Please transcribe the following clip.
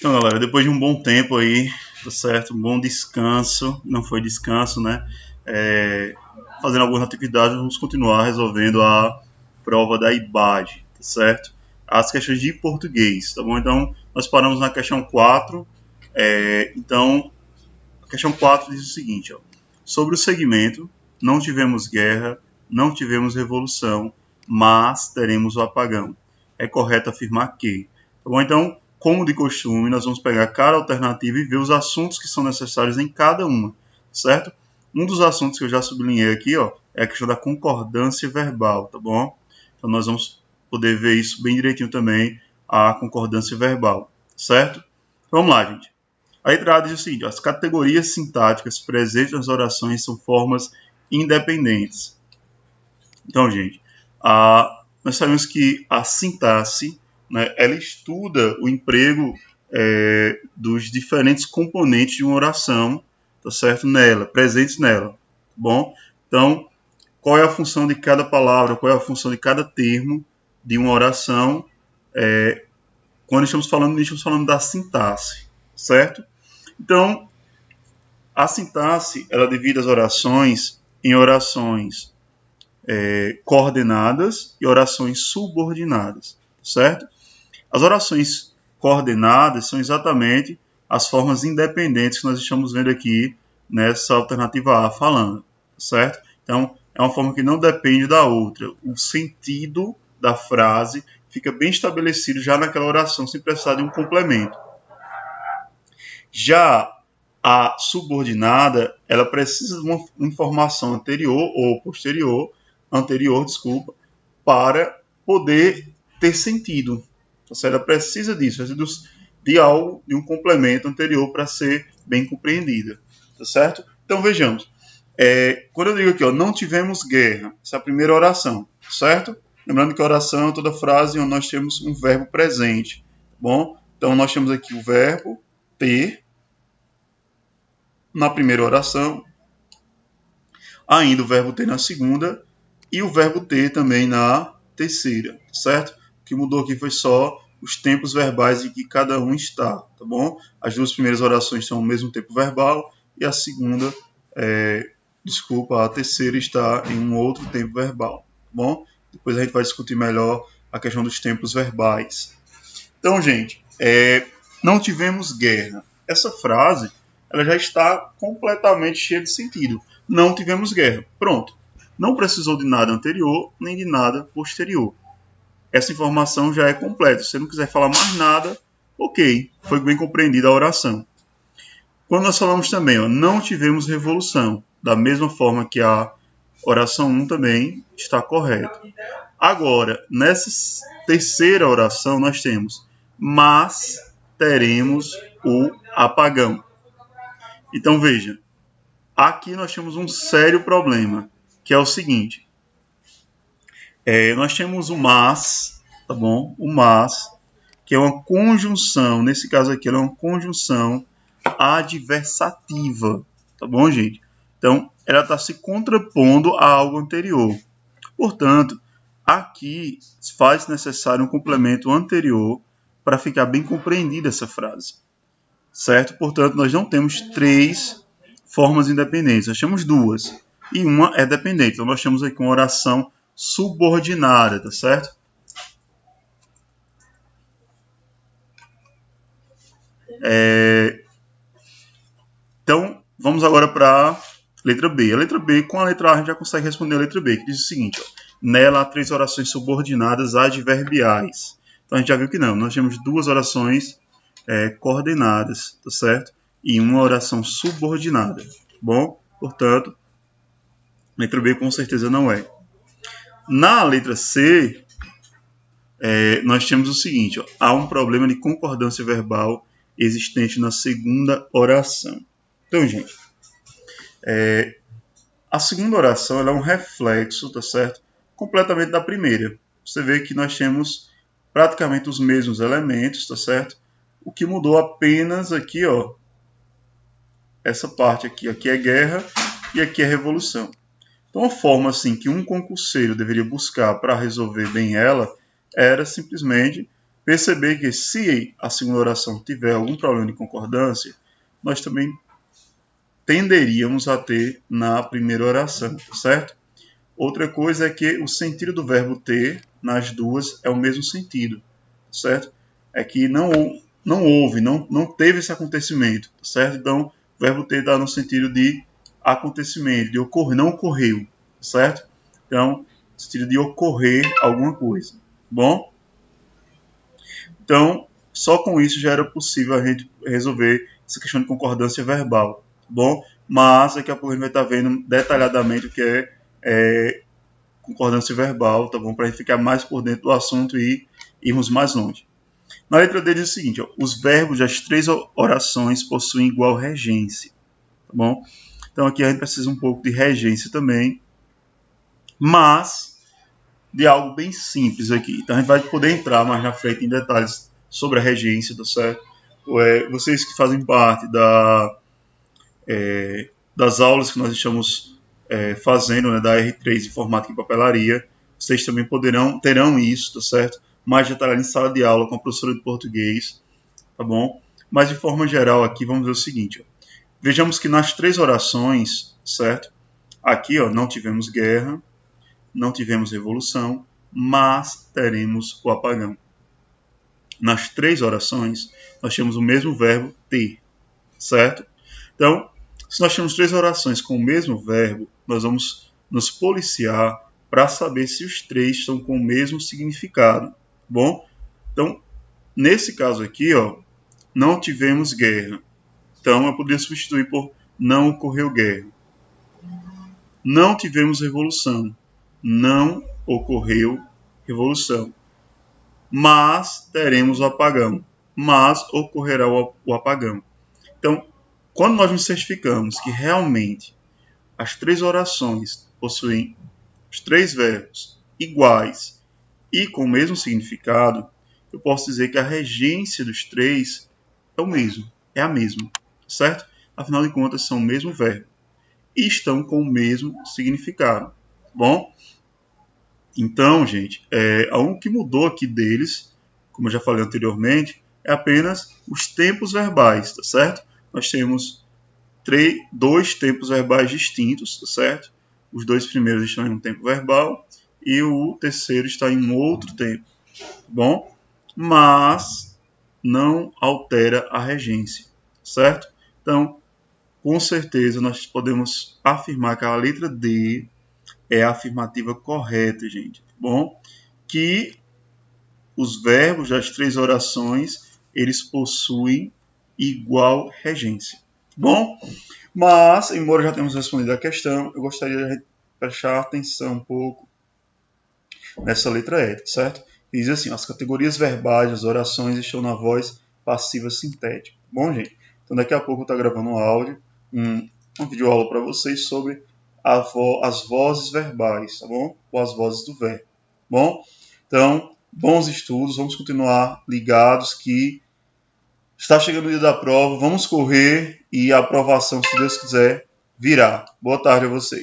Então, galera, depois de um bom tempo aí, tá certo? Um bom descanso, não foi descanso, né? Fazendo algumas atividades, vamos continuar resolvendo a prova da IBAD, tá certo? As questões de português, tá bom? Então, nós paramos na questão 4. Então, a questão 4 diz o seguinte, ó. Sobre o segmento, não tivemos guerra, não tivemos revolução, mas teremos o apagão. É correto afirmar que, tá bom? Então, como de costume, nós vamos pegar cada alternativa e ver os assuntos que são necessários em cada uma, certo? Um dos assuntos que eu já sublinhei aqui, ó, é a questão da concordância verbal, tá bom? Então, nós vamos poder ver isso bem direitinho também, a concordância verbal, certo? Então, vamos lá, gente. A letra A diz o seguinte, ó, as categorias sintáticas presentes nas orações são formas independentes. Então, gente, nós sabemos que a sintaxe, né, ela estuda o emprego dos diferentes componentes de uma oração, tá certo? Presentes nela, tá bom? Então, qual é a função de cada palavra, qual é a função de cada termo de uma oração, quando estamos falando da sintaxe, certo? Então, a sintaxe, ela divide as orações em orações coordenadas e orações subordinadas, certo? As orações coordenadas são exatamente as formas independentes que nós estamos vendo aqui nessa alternativa A falando, certo? Então, é uma forma que não depende da outra. O sentido da frase fica bem estabelecido já naquela oração, sem precisar de um complemento. Já a subordinada, ela precisa de uma informação anterior, para poder ter sentido. Ela precisa disso, de algo, de um complemento anterior para ser bem compreendida, tá certo? Então vejamos, quando eu digo aqui, ó, não tivemos guerra, essa é a primeira oração, certo? Lembrando que a oração é toda frase onde nós temos um verbo presente, tá bom? Então nós temos aqui o verbo ter na primeira oração, ainda o verbo ter na segunda e o verbo ter também na terceira, certo? O que mudou aqui foi só os tempos verbais em que cada um está, tá bom? As duas primeiras orações são o mesmo tempo verbal e a segunda, a terceira está em um outro tempo verbal, tá bom? Depois a gente vai discutir melhor a questão dos tempos verbais. Então, gente, não tivemos guerra. Essa frase, ela já está completamente cheia de sentido. Não tivemos guerra. Pronto. Não precisou de nada anterior, nem de nada posterior. Essa informação já é completa. Se você não quiser falar mais nada, ok, foi bem compreendida a oração. Quando nós falamos também, ó, não tivemos revolução, da mesma forma que a oração 1 também está correta. Agora, nessa terceira oração, nós temos, mas teremos o apagão. Então, veja, aqui nós temos um sério problema, que é o seguinte. Nós temos o mas, tá bom? O mas, que é uma conjunção, nesse caso aqui, ela é uma conjunção adversativa, tá bom, gente? Então, ela está se contrapondo a algo anterior. Portanto, aqui faz necessário um complemento anterior para ficar bem compreendida essa frase, certo? Portanto, nós não temos 3 formas independentes, nós temos 2, e uma é dependente. Então, nós temos aqui uma oração subordinada, tá certo? Então, vamos agora para a letra B. A letra B, com a letra A, a gente já consegue responder a letra B, que diz o seguinte, ó, nela há 3 orações subordinadas adverbiais. Então, a gente já viu que não. Nós temos 2 orações coordenadas, tá certo? E uma oração subordinada, bom? Portanto, letra B com certeza não é. Na letra C, nós temos o seguinte, ó, há um problema de concordância verbal existente na segunda oração. Então, gente, a segunda oração ela é um reflexo, tá certo? Completamente da primeira. Você vê que nós temos praticamente os mesmos elementos, tá certo? O que mudou apenas aqui, ó, essa parte aqui. Aqui é guerra e aqui é revolução. Então, a forma assim, que um concurseiro deveria buscar para resolver bem ela era simplesmente perceber que se a segunda oração tiver algum problema de concordância, nós também tenderíamos a ter na primeira oração, certo? Outra coisa é que o sentido do verbo ter nas duas é o mesmo sentido, certo? É que não houve, não teve esse acontecimento, certo? Então, o verbo ter dá no sentido de acontecimento, de ocorrer, não ocorreu, certo? Então, no sentido de ocorrer alguma coisa, bom? Então, só com isso já era possível a gente resolver essa questão de concordância verbal, bom? Mas daqui a pouco a gente vai estar vendo detalhadamente o que é concordância verbal, tá bom? Para a gente ficar mais por dentro do assunto e irmos mais longe. Na letra D diz o seguinte, ó, os verbos das 3 orações possuem igual regência, tá bom? Então aqui a gente precisa um pouco de regência também, mas de algo bem simples aqui. Então a gente vai poder entrar mais na frente em detalhes sobre a regência, tá certo? Vocês que fazem parte das aulas que nós estamos fazendo, né, da R3 Informática e Papelaria, vocês também terão isso, tá certo? Mais detalhado em sala de aula com a professora de português, tá bom? Mas de forma geral aqui vamos ver o seguinte, ó. Vejamos que nas 3 orações, certo? Aqui, ó, não tivemos guerra, não tivemos revolução, mas teremos o apagão. Nas 3 orações, nós temos o mesmo verbo ter, certo? Então, se nós temos 3 orações com o mesmo verbo, nós vamos nos policiar para saber se os 3 estão com o mesmo significado, bom? Então, nesse caso aqui, ó, não tivemos guerra. Então, eu poderia substituir por não ocorreu guerra. Não tivemos revolução. Não ocorreu revolução. Mas teremos o apagão. Mas ocorrerá o apagão. Então, quando nós nos certificamos que realmente as 3 orações possuem os 3 verbos iguais e com o mesmo significado, eu posso dizer que a regência dos 3 é o mesmo, é a mesma, certo? Afinal de contas, são o mesmo verbo e estão com o mesmo significado, bom? Então, gente, o que mudou aqui deles, como eu já falei anteriormente, é apenas os tempos verbais, tá certo? Nós temos 2 tempos verbais distintos, tá certo? Os 2 primeiros estão em um tempo verbal e o terceiro está em um outro tempo, tá bom? Mas não altera a regência, certo? Então, com certeza, nós podemos afirmar que a letra D é a afirmativa correta, gente, tá bom? Que os verbos das 3 orações, eles possuem igual regência, tá bom? Mas, embora já tenhamos respondido a questão, eu gostaria de prestar atenção um pouco nessa letra E, certo? Diz assim, as categorias verbais das orações estão na voz passiva sintética. Bom, gente, então daqui a pouco eu estou gravando um áudio, um vídeo aula para vocês sobre as vozes verbais, tá bom? Ou as vozes do verbo, bom? Então, bons estudos, vamos continuar ligados que está chegando o dia da prova, vamos correr e a aprovação, se Deus quiser, virá. Boa tarde a vocês.